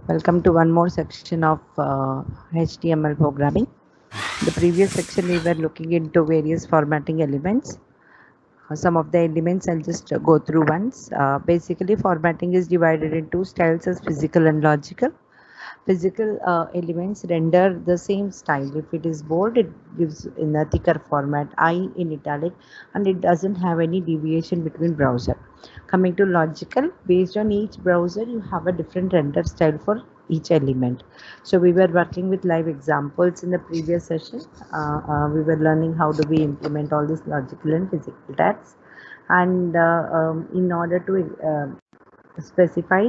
Welcome to one more section of HTML programming. The previous section we were looking into various formatting elements. Some of the elements I'll just go through once. Basically, formatting is divided into styles as physical and logical. Physical elements render the same style. If it is bold, it gives in a thicker format, I in italic, and it doesn't have any deviation between browser. Coming to logical, based on each browser, you have a different render style for each element. So we were working with live examples in the previous session. We were learning how do we implement all these logical and physical tags, and in order to specify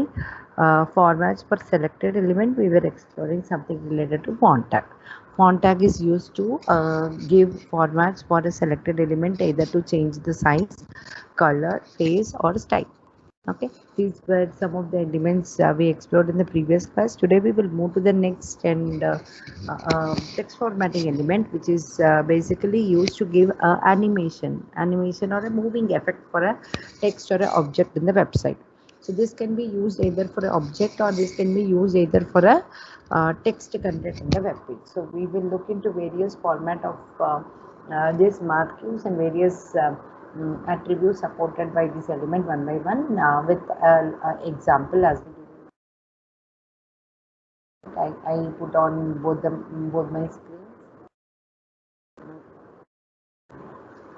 formats for selected element, we were exploring something related to font tag. Font tag is used to give formats for a selected element, either to change the size, color, face, or style. Okay, these were some of the elements we explored in the previous class. Today we will move to the next and text formatting element, which is basically used to give animation or a moving effect for a text or an object in the website. So this can be used either for an object, or this can be used either for a text content in the web page. So we will look into various format of these marquees and various attributes supported by this element one by one, with example as we do. I put on both my screens.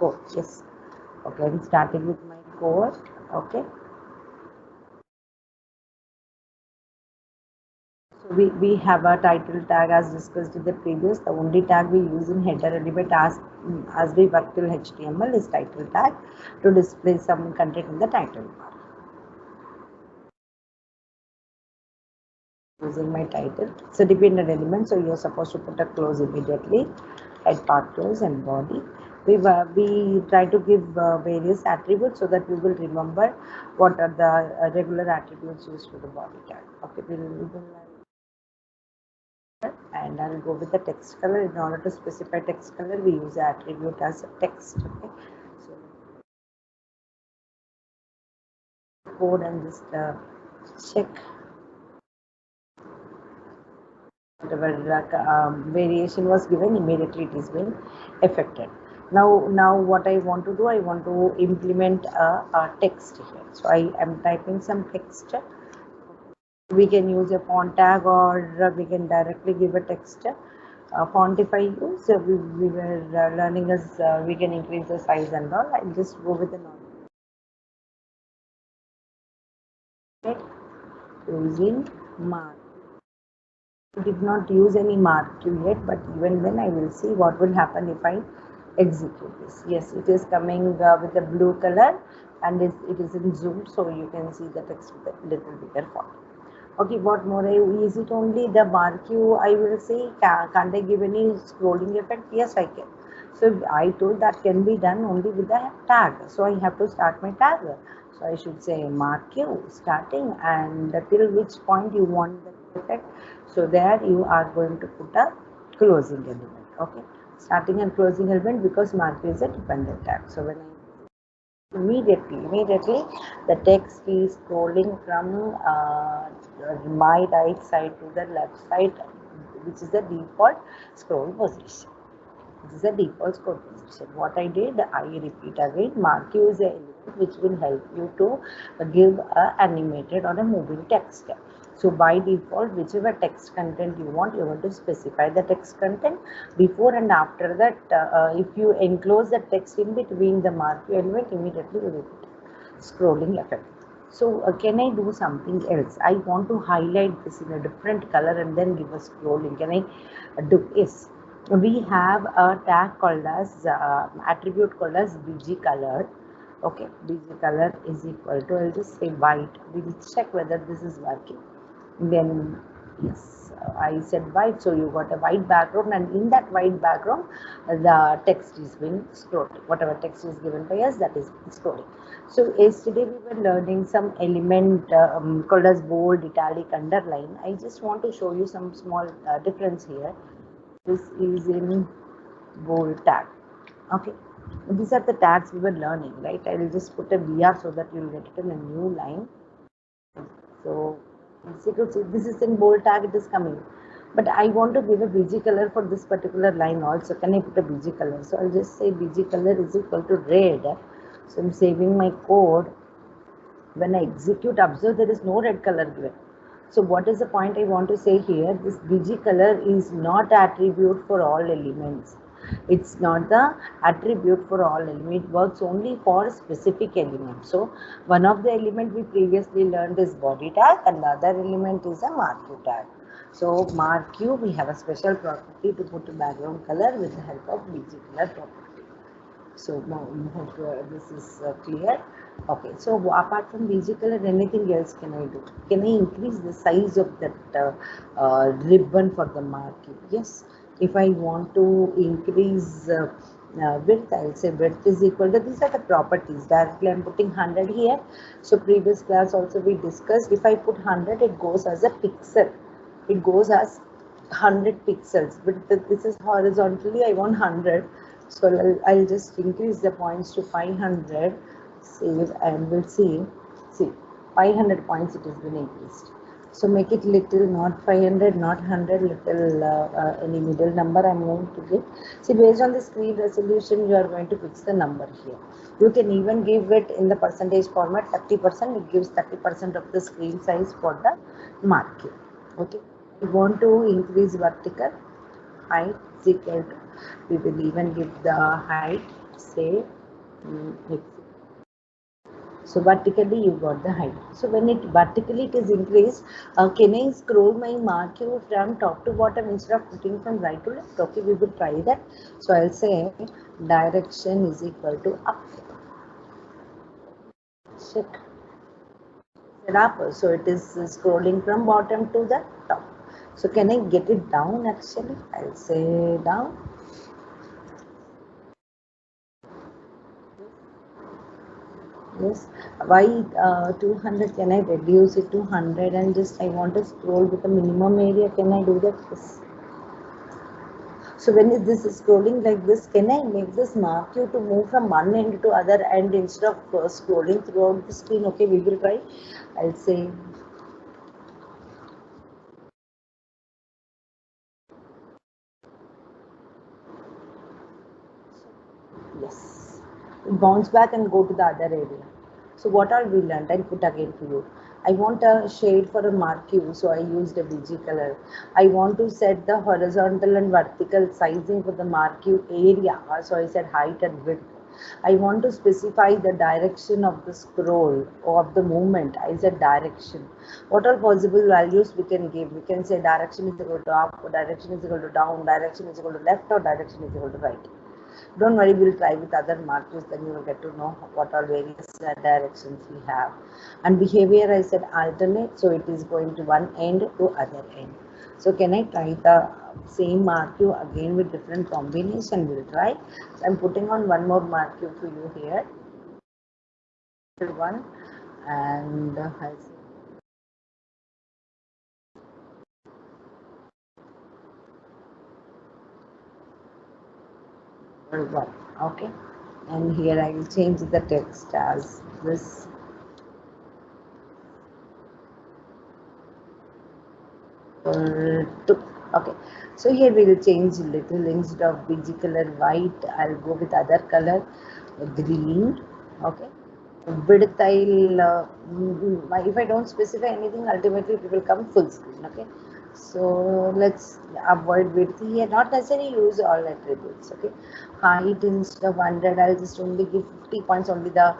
Code, yes. Okay, I'm starting with my code. Okay. So we have a title tag as discussed in the previous. The only tag we use in header element as we work till HTML is title tag to display some content in the title bar. Using my title, it's a dependent element, so you're supposed to put a close immediately, head part close and body. We try to give various attributes so that we will remember what are the regular attributes used for the body tag. Okay, and I'll go with the text color. In order to specify text color, we use the attribute as text. Okay, so code and just check whatever variation was given, immediately it is been affected. Now what I want to do, I want to implement a text here. So I am typing some text. We can use a font tag, or we can directly give a text. Font, if I use, we were learning as we can increase the size and all. I'll just go with the normal. Using mark. I did not use any marquee yet, but even then I will see what will happen if I execute this. Yes, it is coming with a blue color, and it is in zoom, so you can see the text with a little bigger font. Okay, what more? Is it only the marquee? I will say, can't I give any scrolling effect? Yes, I can. So I told that can be done only with the tag. So I have to start my tag. So I should say marquee starting, and till which point you want the effect. So there you are going to put a closing element. Okay, starting and closing element, because marquee is a dependent tag. So when I immediately the text is scrolling from my right side to the left side, which is the default scroll position. This is the default scroll position. What I did, I repeat again, marquee is an element which will help you to give a animated or a moving text. So by default, whichever text content you want to specify the text content. Before and after that, if you enclose the text in between the marquee element, immediately you will get scrolling effect. So can I do something else? I want to highlight this in a different color and then give a scrolling. Can I do? Yes. We have a tag called as attribute called as bg color. Okay, bg color is equal to, I'll just say white. We will check whether this is working. Then yes, I said white, so you got a white background, and in that white background the text is being scrolled. Whatever text is given by us, that is scrolling. So yesterday we were learning some element called as bold, italic, underline. I just want to show you some small difference here. This is in bold tag. Okay, these are the tags we were learning, right? I will just put a BR so that you will get it in a new line. So Execute, see, this is in bold tag, it is coming. But I want to give a BG color for this particular line also. Can I put a BG color? So I'll just say BG color is equal to red. So I'm saving my code. When I execute, observe there is no red color given. So what is the point I want to say here? This BG color is not attribute for all elements. It's not the attribute for all elements. It works only for specific element. So one of the element we previously learned is body tag and the other element is a marquee tag. So marquee, we have a special property to put a background color with the help of BG color property. So now hope this is clear. Okay, so apart from BG color, anything else can I do? Can I increase the size of that ribbon for the marquee? Yes. If I want to increase width, I'll say width is equal to, these are the properties. Directly I'm putting 100 here. So previous class also we discussed, if I put 100, it goes as a pixel. It goes as 100 pixels, but this is horizontally, I want 100. So I'll just increase the points to 500, save, and we'll see 500 points it has been increased. So make it little, not 500, not 100, little any middle number I'm going to give. See, based on the screen resolution, you are going to fix the number here. You can even give it in the percentage format, 30%, it gives 30% of the screen size for the marquee. Okay, we want to increase vertical height is equal to, we will even give the height, say, so vertically you got the height. So when it vertically it is increased, can I scroll my marquee from top to bottom instead of putting from right to left? Okay, we will try that. So I'll say direction is equal to up. Check it up. So it is scrolling from bottom to the top. So can I get it down actually? I'll say down. Yes, why 200? Can I reduce it to 100 and just I want to scroll with the minimum area? Can I do that? Yes. So when is this scrolling like this, can I make this marquee to move from one end to other end instead of scrolling throughout the screen? Okay, we will try. I'll say yes. Bounce back and go to the other area. So what are we learned? I'll put again for you. I want a shade for a marquee, so I used a BG color. I want to set the horizontal and vertical sizing for the marquee area, so I said height and width. I want to specify the direction of the scroll or of the movement. I said direction. What are possible values we can give? We can say direction is equal to up, direction is equal to down, direction is equal to left, or direction is equal to right. Don't worry, we'll try with other markers, then you will get to know what are various directions we have. And behavior, I said alternate, so it is going to one end to other end. So can I try the same marquee again with different combination? We'll try. So I'm putting on one more marquee for you here. One, and I'll say one. Okay, and here I will change the text as this. Two. Okay, so here we will change little, instead of BG color white, I'll go with other color, green. Okay, width I'll if I don't specify anything, ultimately it will come full screen. Okay, so let's avoid width here, not necessarily use all attributes. Okay, height instead of 100, I'll just only give 50 points, only the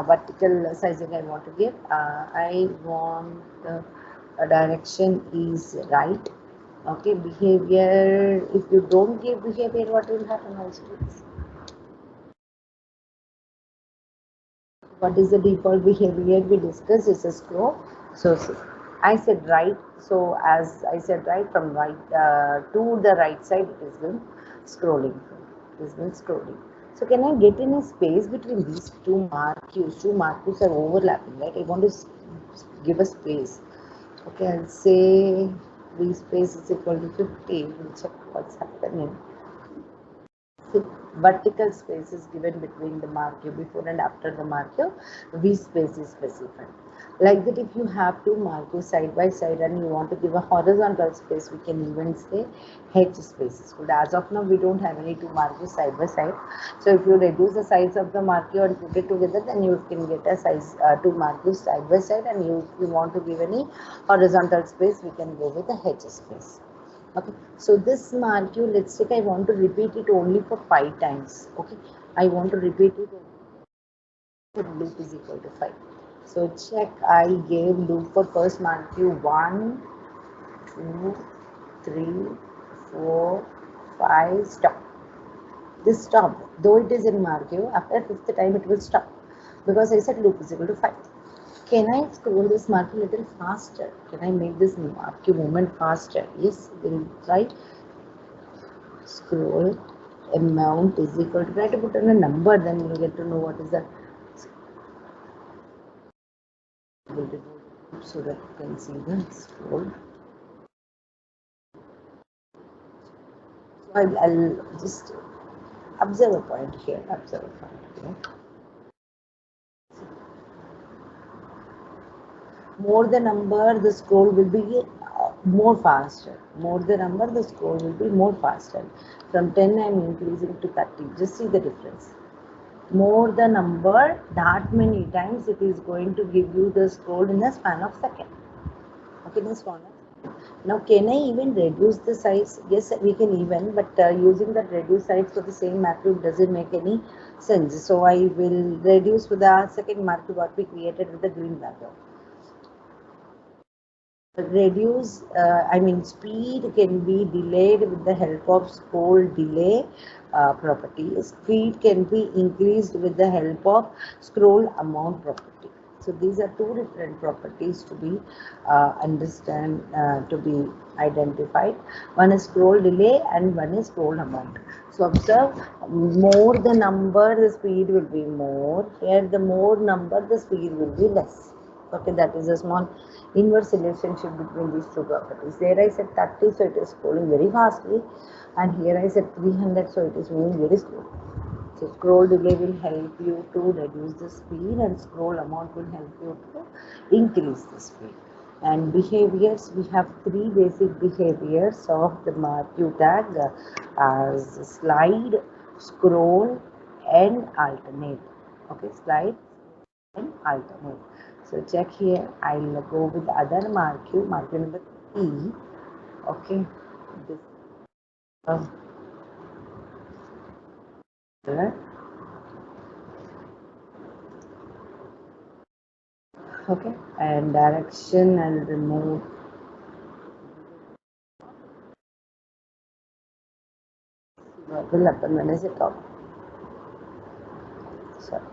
vertical sizing I want to give. I want direction is right. Okay, behavior, if you don't give behavior, what will happen also? What is the default behavior we discussed? Is a scroll. So I said right, so as I said right, from right to the right side it is been scrolling. It has been scrolling. So can I get any space between these two marquees? Two marquees are overlapping, right? I want to give a space. Okay, I'll say free space is equal to 50. We'll check what's happening. vertical space is given between the marquee before and after the marquee, V space is specified. Like that, if you have two marquees side by side and you want to give a horizontal space, we can even say H spaces. But as of now, we don't have any two marquees side by side. So if you reduce the size of the marquee and put it together, then you can get a size two marquees side by side. And if you want to give any horizontal space, we can go with the H space. Okay, so this marquee, let's take, I want to repeat it only for 5 times. Okay, I want to repeat it only for loop is equal to 5. So check, I gave loop for first marquee 1, 2, 3, 4, 5, stop. This stopped, though it is in marquee, after 5th time it will stop because I said loop is equal to 5. Can I scroll this marquee a little faster? Can I make this marquee movement faster? Yes, we'll try. Scroll amount is equal to, try to put in a number, then you'll get to know what is that. So that you can see the scroll. So I'll just observe a point here, observe a point here. More the number, the scroll will be more faster. More the number, the scroll will be more faster. From 10 I am increasing to 30. Just see the difference. More the number, that many times it is going to give you the scroll in a span of second. Okay, this one. Now, can I even reduce the size? Yes, we can even, but using that reduce size for the same marquee doesn't make any sense. So I will reduce with the second marquee what we created with the green background. Reduce, speed can be delayed with the help of scroll delay property. Speed can be increased with the help of scroll amount property. So these are two different properties to be to be identified. One is scroll delay and one is scroll amount. So observe, more the number, the speed will be more. Here the more number, the speed will be less. Okay, that is a small inverse relationship between these two properties. There I said 30, so it is scrolling very fastly, and here I said 300, so it is moving very slowly. So scroll delay will help you to reduce the speed, and scroll amount will help you to increase the speed. And behaviors, we have 3 basic behaviors of the marquee tag as slide, scroll, and alternate. Okay, slide and alternate. So check here, I'll go with the other marquee number E. Okay, this okay, and direction I'll remove. What will happen when is it up? Sorry.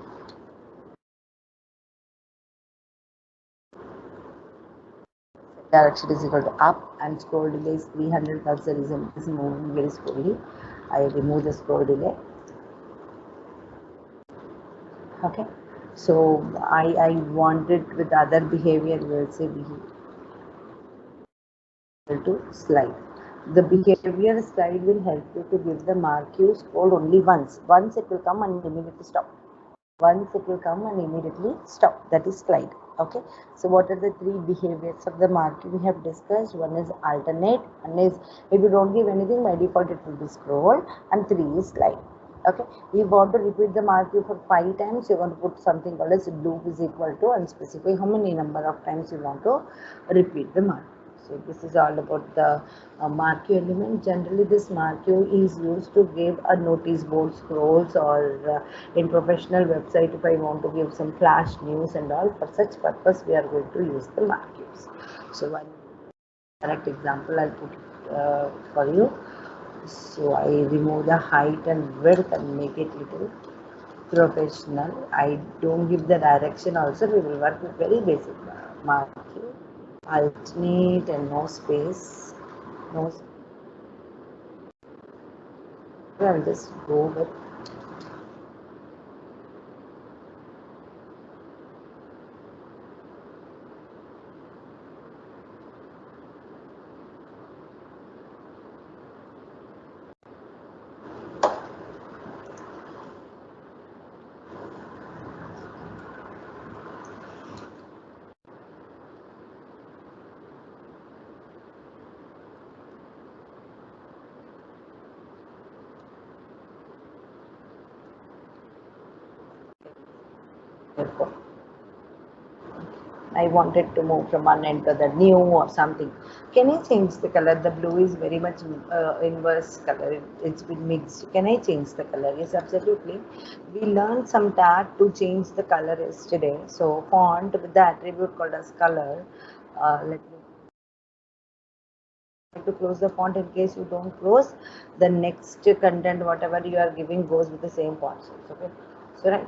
Direction is equal to up, and scroll delay is 300 because the reason is moving very slowly. I remove the scroll delay. Okay, so I wanted with other behavior, we'll say behavior to slide. The behavior slide will help you to give the marquee scroll only once. Once it will come and immediately stop. Once it will come and immediately stop. That is slide. Okay. So what are the 3 behaviors of the marquee we have discussed? One is alternate. One is if you don't give anything, by default it will be scroll, and 3 is slide. Okay. You want to repeat the marquee for 5 times. You want to put something called as loop is equal to and specify how many number of times you want to repeat the marquee. So this is all about the marquee element. Generally, this marquee is used to give a notice board scrolls, or in professional website, if I want to give some flash news and all, for such purpose we are going to use the marquees. So one correct example I'll put for you. So I remove the height and width and make it little professional. I don't give the direction also. We will work with very basic marquee. Alternate and no space. No space. I'll just go with I wanted to move from one end to the new or something. Can I change the color? The blue is very much inverse color. It's been mixed. Can I change the color? Yes, absolutely. We learned some tag to change the color yesterday. So font with the attribute called as color. Let me to close the font. In case you don't close, the next content whatever you are giving goes with the same font size. Okay. So right.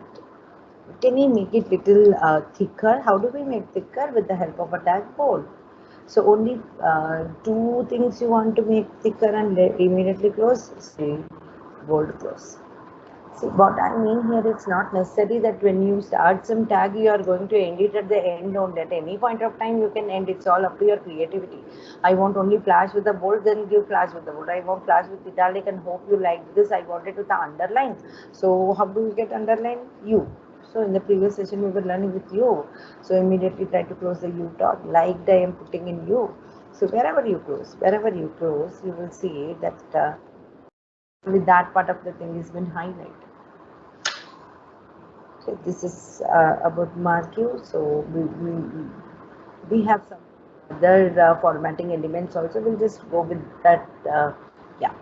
Can we make it little thicker? How do we make thicker? With the help of a tag bold. So only two things you want to make thicker and immediately close. See, bold close. See, what I mean here, it's not necessary that when you start some tag, you are going to end it at the end only. At any point of time, you can end. It's all up to your creativity. I want only flash with the bold, then give flash with the bold. I want flash with italic and hope you like this. I want it with the underline. So how do you get underline? You. So in the previous session, we were learning with you. So immediately try to close the U dot like I am putting in you. So wherever you close, you will see that with that part of the thing has been highlighted. So this is about Marquee. So we have some other formatting elements also. We'll just go with that. Yeah,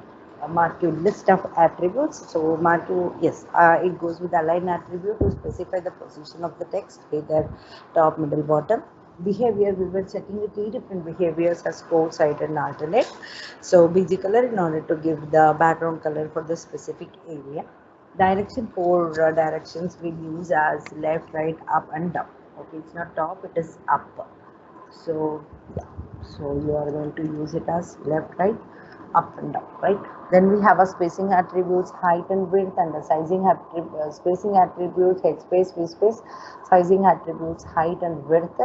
Marquee list of attributes. So Marquee, yes, it goes with align attribute to specify the position of the text, either top, middle, bottom. Behavior, we were checking the three different behaviors as core, side, and alternate. So BG color in order to give the background color for the specific area. Direction, four directions we use as left, right, up, and down. Okay, it's not top, it is up. So yeah, so you are going to use it as left, right, up and down, right? Then we have a spacing attributes, height and width, and the sizing spacing attributes, head space, v space, sizing attributes, height and width,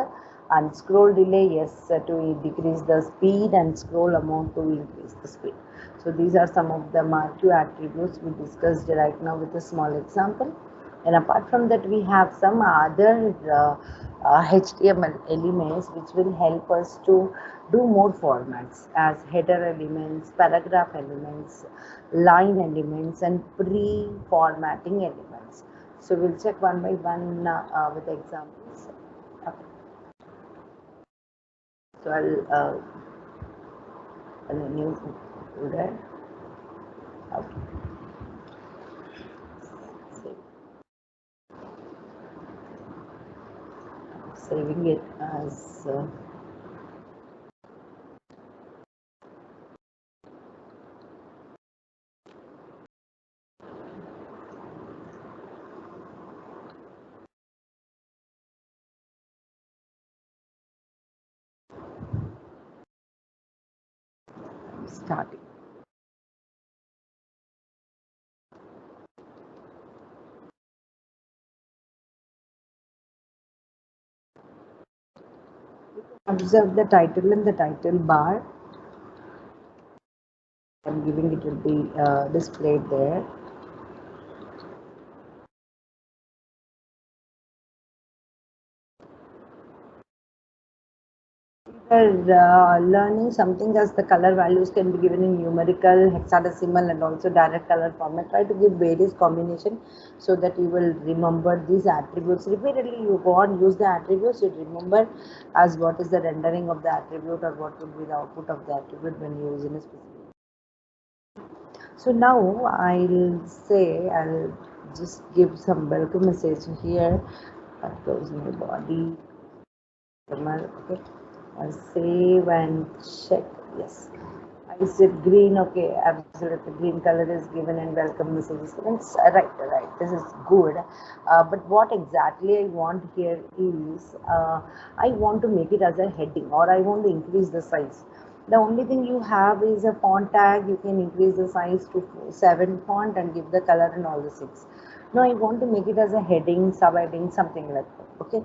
and scroll delay, yes, to decrease the speed, and scroll amount to increase the speed. So these are some of the Marquee attributes we discussed right now with a small example. And apart from that, we have some other HTML elements which will help us to do more formats as header elements, paragraph elements, line elements, and pre-formatting elements. So we'll check one by one with examples. Okay. So I'll new folder. Okay. Saving it as starting. Observe the title in the title bar. I'm giving it will be displayed there. We are learning something as the color values can be given in numerical, hexadecimal, and also direct color format. Try to give various combination so that you will remember these attributes. Repeatedly you go on, use the attributes, you remember as what is the rendering of the attribute or what would be the output of the attribute when you use in a specific. So now I'll just give some welcome message here. That goes my body. Okay. I'll save and check. Yes. I said green. Okay. Absolutely. Green color is given and welcome messages. Right. This is good. But what exactly I want here is I want to make it as a heading, or I want to increase the size. The only thing you have is a font tag. You can increase the size to 7 font and give the color and all the 6. Now I want to make it as a heading, subheading, something like that. Okay.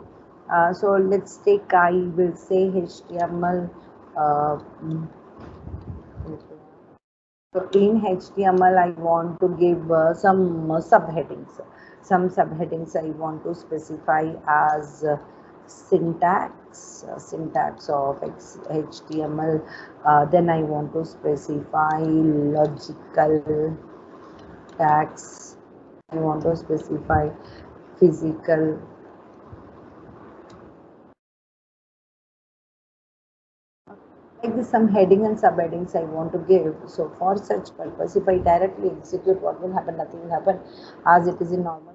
So let's take, I will say HTML. So in HTML, I want to give some subheadings. Some subheadings I want to specify as syntax of HTML. Then I want to specify logical tags. I want to specify physical like this, some heading and subheadings I want to give. So for such purpose, if I directly execute, what will happen? Nothing will happen, as it is in normal.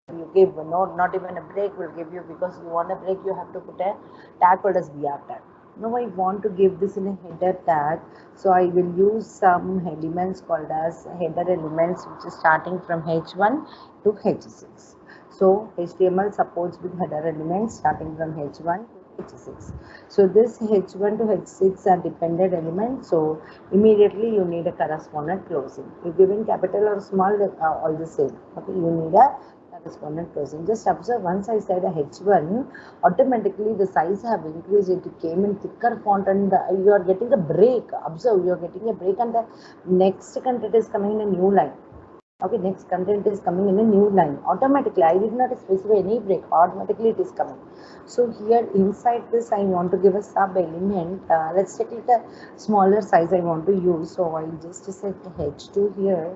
You give no, not even a break will give you, because you want a break, you have to put a tag called as BR tag. Now I want to give this in a header tag, so I will use some elements called as header elements, which is starting from H1 to H6. So HTML supports with header elements starting from H1 to H6. So this H1 to H6 are dependent elements. So immediately you need a correspondent closing. You give in capital or small, all the same. Okay, you need a correspondent closing. Just observe, once I said a H1, automatically the size have increased. It came in thicker font, and you are getting a break. Observe, you are getting a break, and the next content is coming in a new line. Okay, next content is coming in a new line. Automatically, I did not specify any break. Automatically, it is coming. So here inside this, I want to give a sub element. Let's take it a smaller size I want to use. So I just set H2 here.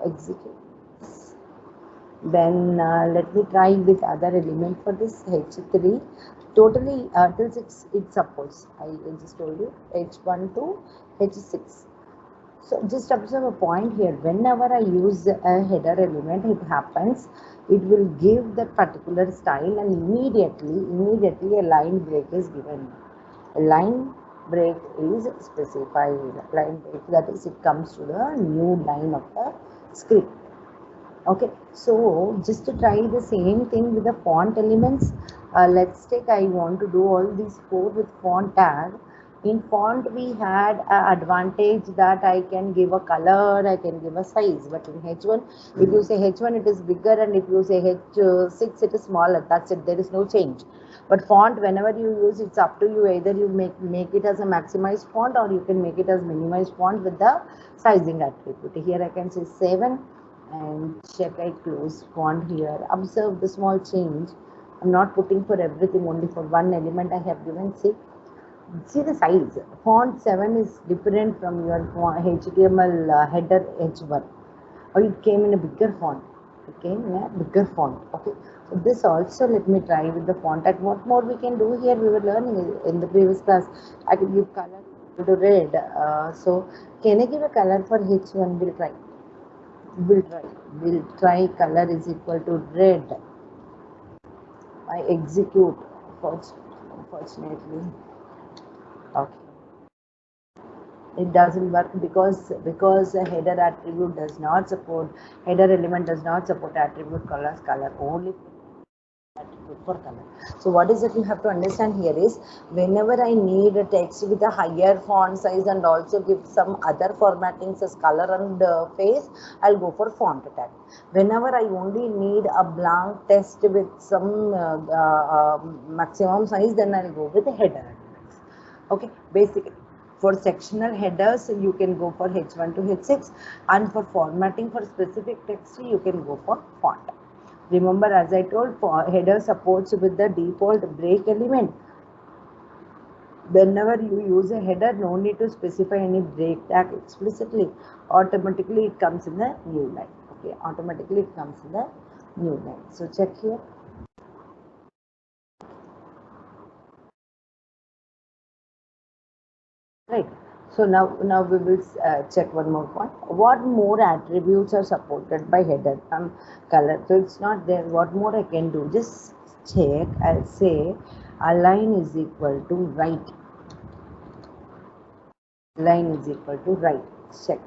Execute. Then let me try with other element for this H3. Totally till 6 it supports. I just told you H1 to H6. So just observe a point here. Whenever I use a header element, it happens, it will give that particular style, and immediately a line break is given. A line break is specified. Line break, that is, it comes to the new line of the script. Okay, so just to try the same thing with the font elements, let's take, I want to do all these 4 with font tag. In font, we had an advantage that I can give a color, I can give a size, but in H1, if you say H1, it is bigger, and if you say H6, it is smaller. That's it, there is no change. But font, whenever you use, it's up to you. Either you make it as a maximized font, or you can make it as minimized font with the sizing attribute. Here I can say 7 and check I close font here. Observe the small change. I'm not putting for everything, only for one element I have given. See the size. Font 7 is different from your HTML header H1. Or it came in a bigger font. It came in a bigger font. Okay. So this also, let me try with the font. And what more we can do here? We were learning in the previous class. I can give color to red. So can I give a color for H1? We'll try. We'll try color is equal to red. I execute, unfortunately. Okay, it doesn't work because a header attribute does not support, header element does not support attribute color only attribute for color. So what is it you have to understand here is, whenever I need a text with a higher font size and also give some other formattings as color and face, I'll go for font tag. Whenever I only need a blank text with some maximum size, then I'll go with the header elements. Okay, basically for sectional headers you can go for H1 to H6, and for formatting for specific text you can go for font. Remember, as I told, header supports with the default break element. Whenever you use a header, no need to specify any break tag explicitly. Automatically it comes in the new line. Okay, automatically it comes in the new line. So check here. Right. So now we will check one more point. What more attributes are supported by header color? So it's not there. What more I can do? Just check. I'll say align is equal to right. Align is equal to right. Check.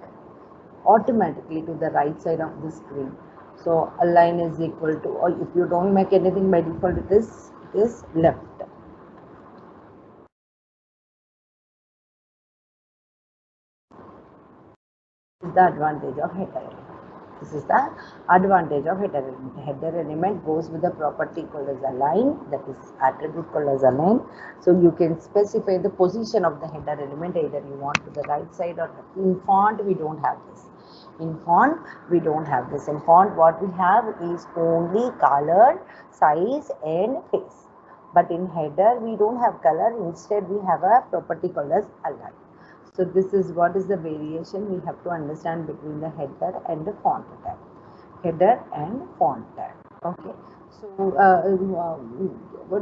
Automatically to the right side of the screen. So align is equal to, or if you don't make anything by default, it is left. This is the advantage of header element. This is the advantage of header element. Header element goes with the property called as align, that is attribute called as align. So you can specify the position of the header element, either you want to the right side or left. In font, we don't have this. In font, we don't have this. In font, what we have is only color, size and face. But in header, we don't have color. Instead, we have a property called as align. So this is what is the variation we have to understand between the header and the font tag. Header and font tag. Okay. So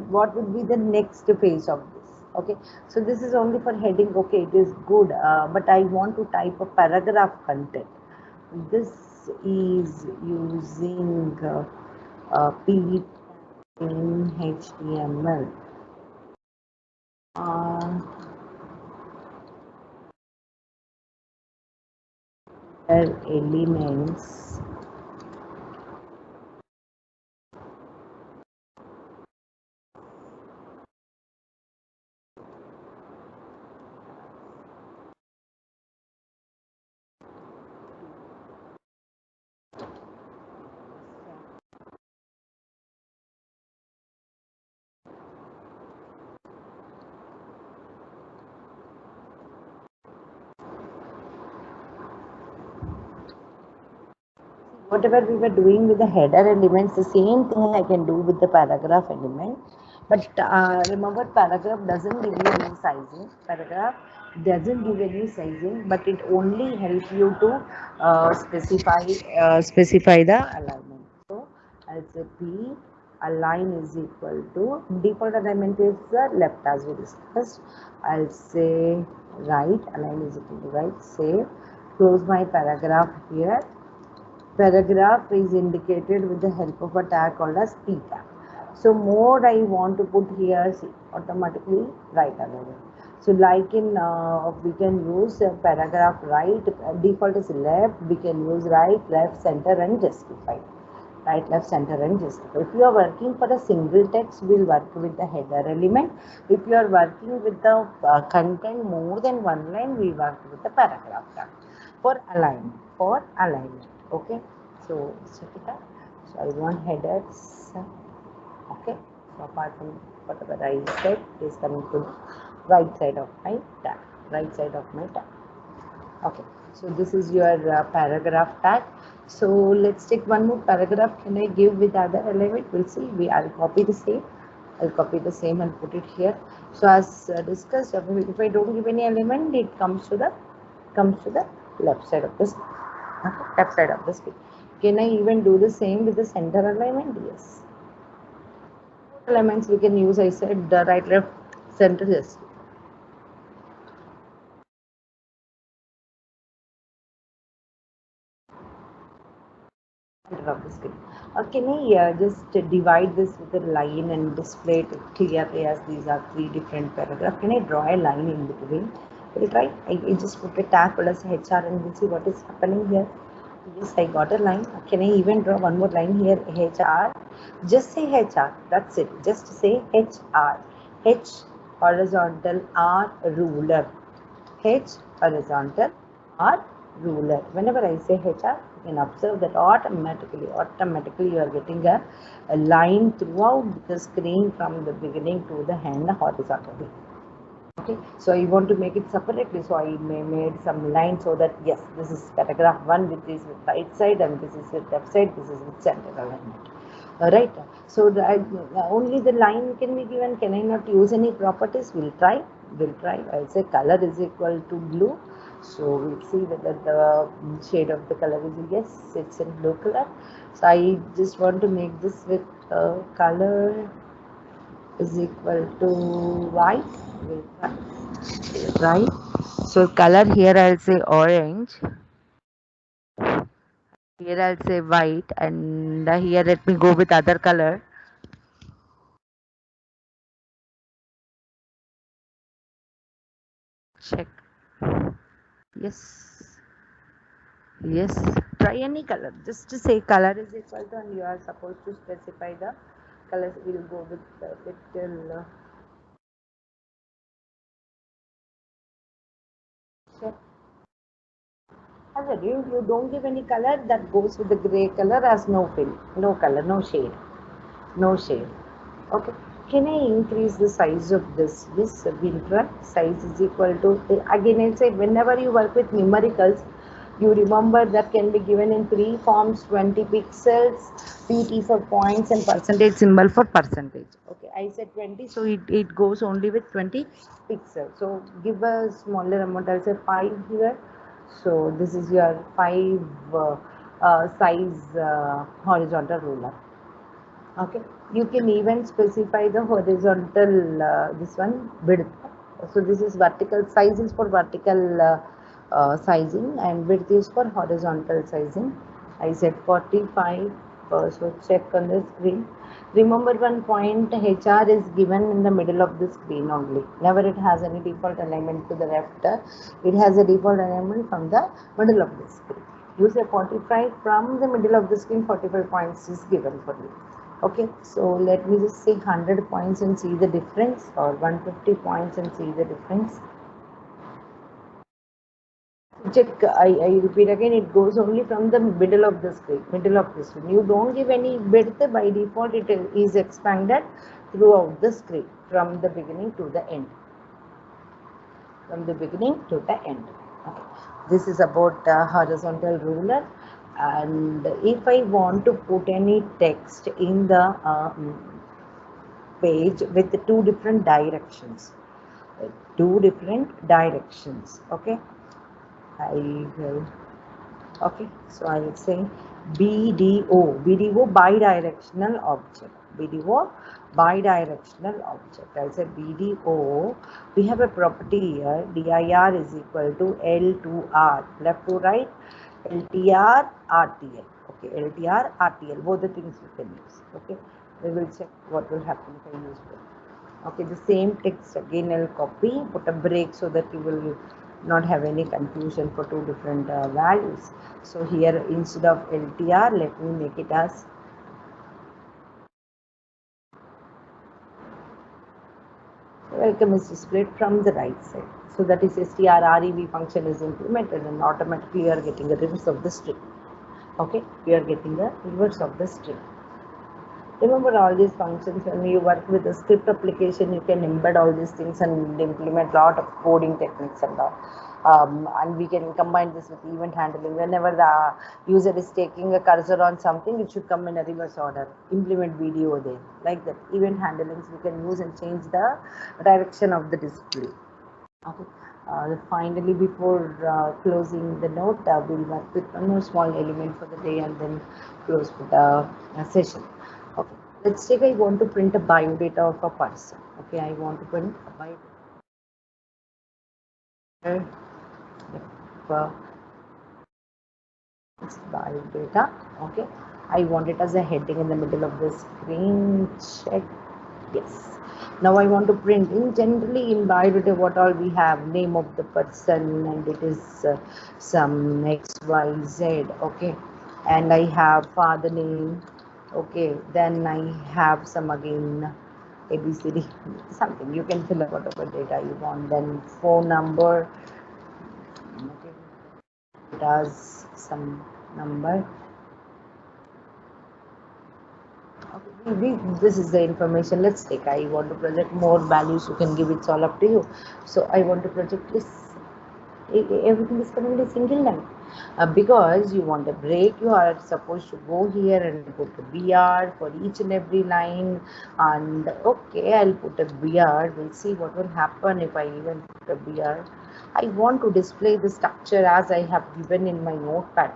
what would be the next phase of this? Okay, so this is only for heading. Okay, it is good, but I want to type a paragraph content. This is using P in HTML. Elements. Whatever we were doing with the header elements, the same thing I can do with the paragraph element. But remember, paragraph doesn't give you any sizing. Paragraph doesn't give any sizing, but it only helps you to specify the alignment. So I'll say P align is equal to default alignment is the left as we discussed. I'll say right, align is equal to right. Save. Close my paragraph here. Paragraph is indicated with the help of a tag called as p tag. So more I want to put here, see, automatically right alignment. So like in we can use paragraph right, default is left, we can use right, left, center and justify. Right, left, center and justify. If you are working for a single text, we'll work with the header element. If you are working with the content more than one line, we work with the paragraph tag for alignment. Okay, so check it out. So I want headers. Okay, so apart from whatever I said, it is coming to the right side of my tag. Right side of my tag. Okay, so this is your paragraph tag. So let's take one more paragraph. Can I give with other element? We'll see. I'll copy the same. I'll copy the same and put it here. So as discussed, if I don't give any element, it comes to the left side of this. Okay, left side of the screen. Can I even do the same with the center alignment? Yes. Elements we can use, I said, the right, left, center, yes. Center of the screen. Can I just divide this with a line and display it clearly as these are three different paragraphs? Can I draw a line in between? Will try. I just put a tag plus HR and we'll see what is happening here. Yes, I got a line. Can I even draw one more line here? HR. Just say HR. That's it. Just say HR. H horizontal, R ruler. H horizontal, R ruler. Whenever I say HR, you can observe that automatically you are getting a line throughout the screen from the beginning to the end horizontally. Okay, so I want to make it separately, so I made some line so that yes, this is paragraph 1 which is with right side and this is with left side, this is with center alignment. Right, so only the line can be given. Can I not use any properties? We'll try. I'll say color is equal to blue, so we'll see whether the shade of the color is yes, it's in blue color. So I just want to make this with color is equal to white. Right, so color here I'll say orange, here I'll say white, and here let me go with other color. Check. Yes, yes, try any color, just to say color is equal to, and you are supposed to specify the colors. We'll go with little check. As a rule, you don't give any color, that goes with the gray color as no fill, no color, no shade, no shade. Okay, can I increase the size of this? Yes, we'll try. Size is equal to, again I say, whenever you work with numericals, you remember that can be given in three forms: 20 pixels, pt for points, and percentage symbol for percentage. Okay, I said 20, so it goes only with 20 pixels. So give a smaller amount, I'll say 5 here. So this is your 5 size horizontal ruler. Okay, you can even specify the horizontal this one width. So this is vertical size is for vertical sizing, and width is for horizontal sizing. I said 45. So check on the screen. Remember one point, HR is given in the middle of the screen only. Never it has any default alignment to the left. It has a default alignment from the middle of the screen. You say 45 from the middle of the screen, 45 points is given for you. Okay, so let me just say 100 points and see the difference, or 150 points and see the difference. Check, I repeat again, it goes only from the middle of the screen, middle of the screen. You don't give any width. By default it is expanded throughout the screen from the beginning to the end. From the beginning to the end. Okay. This is about horizontal ruler. And if I want to put any text in the page with two different directions, okay, I will, okay, so I will say BDO bidirectional object, BDO bidirectional object. I'll say BDO, we have a property here, dir is equal to L to R, left to right, LTR RTL. Okay, LTR RTL, both the things you can use. Okay, we will check what will happen if I use both. Okay, the same text again I'll copy, put a break so that you will not have any confusion for two different values. So here instead of LTR, let me make it as welcome is displayed from the right side. So that is strrev function is implemented, and automatically you are getting the reverse of the string. Okay, we are getting the reverse of the string. Remember all these functions. When you work with a script application, you can embed all these things and implement a lot of coding techniques and all. And we can combine this with event handling. Whenever the user is taking a cursor on something, it should come in a reverse order. Implement video there. Like that. Event handlings we can use and change the direction of the display. Okay. Finally, before closing the note, we'll work with one more small element for the day and then close with the session. Okay, let's take, I want to print a biodata of a person. Okay, I want to print a biodata. Biodata. Okay, I want it as a heading in the middle of the screen. Check. Yes. Now I want to print in generally in biodata what all we have, name of the person, and it is some XYZ. Okay, and I have father name. Okay, then I have some again ABCD, something you can fill up whatever data you want. Then phone number. Okay, it has some number. Okay, this is the information. Let's take, I want to project more values, you can give, it's all up to you. So I want to project this, everything is coming in a single line. Because you want a break, you are supposed to go here and put a BR for each and every line. And okay, I'll put a BR. We'll see what will happen if I even put a BR. I want to display the structure as I have given in my notepad.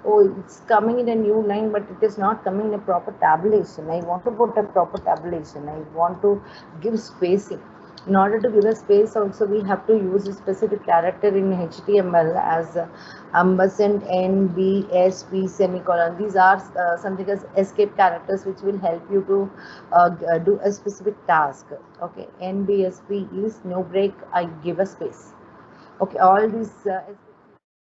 Oh, it's coming in a new line, but it is not coming in a proper tabulation. I want to put a proper tabulation. I want to give spacing. In order to give a space also, we have to use a specific character in HTML as ampersand NBSP semicolon. These are something as escape characters which will help you to do a specific task. Okay, NBSP is no break, I give a space. Okay, all these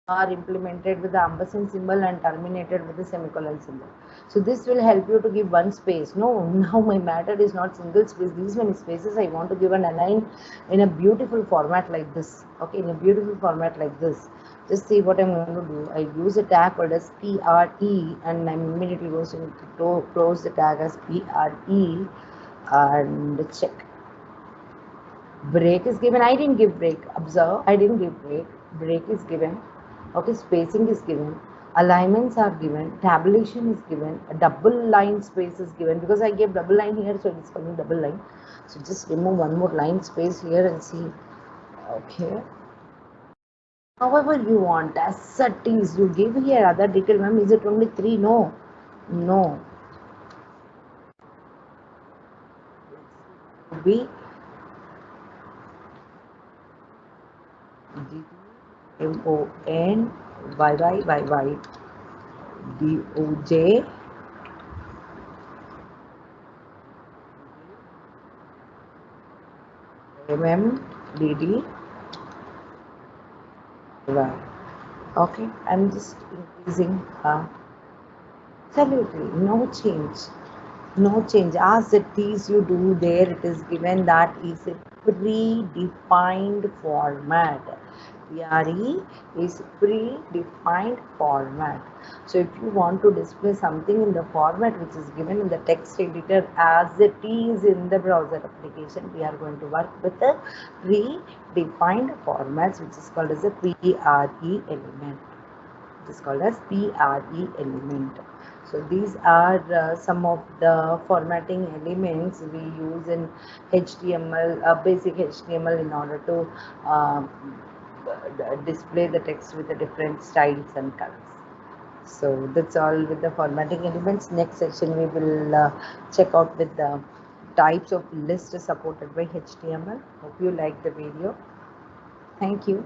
are implemented with the ampersand symbol and terminated with the semicolon symbol. So this will help you to give one space. No, now my matter is not single space. These many spaces I want to give an align in a beautiful format like this. Okay, in a beautiful format like this. Just see what I'm going to do. I use a tag called as PRE, and I'm immediately going to close the tag as PRE and check. Break is given. I didn't give break. Observe, I didn't give break. Break is given. Okay, spacing is given. Alignments are given. Tabulation is given. A double line space is given because I gave double line here, so it's coming double line. So just remove one more line space here and see. Okay. However you want, as it is, you give here other detail, ma'am. Is it only 3? No. No. be DONYYYY DOJ MMDD. Okay, I'm just increasing. Absolutely, no change. No change. As it is you do there, it is given that is a predefined format. PRE is predefined format. So if you want to display something in the format which is given in the text editor as it is in the browser application, we are going to work with the predefined formats, which is called as a PRE element. It is called as PRE element. So these are some of the formatting elements we use in HTML, basic HTML, in order to display the text with the different styles and colors. So that's all with the formatting elements. Next section we will check out with the types of lists supported by HTML. Hope you like the video. Thank you.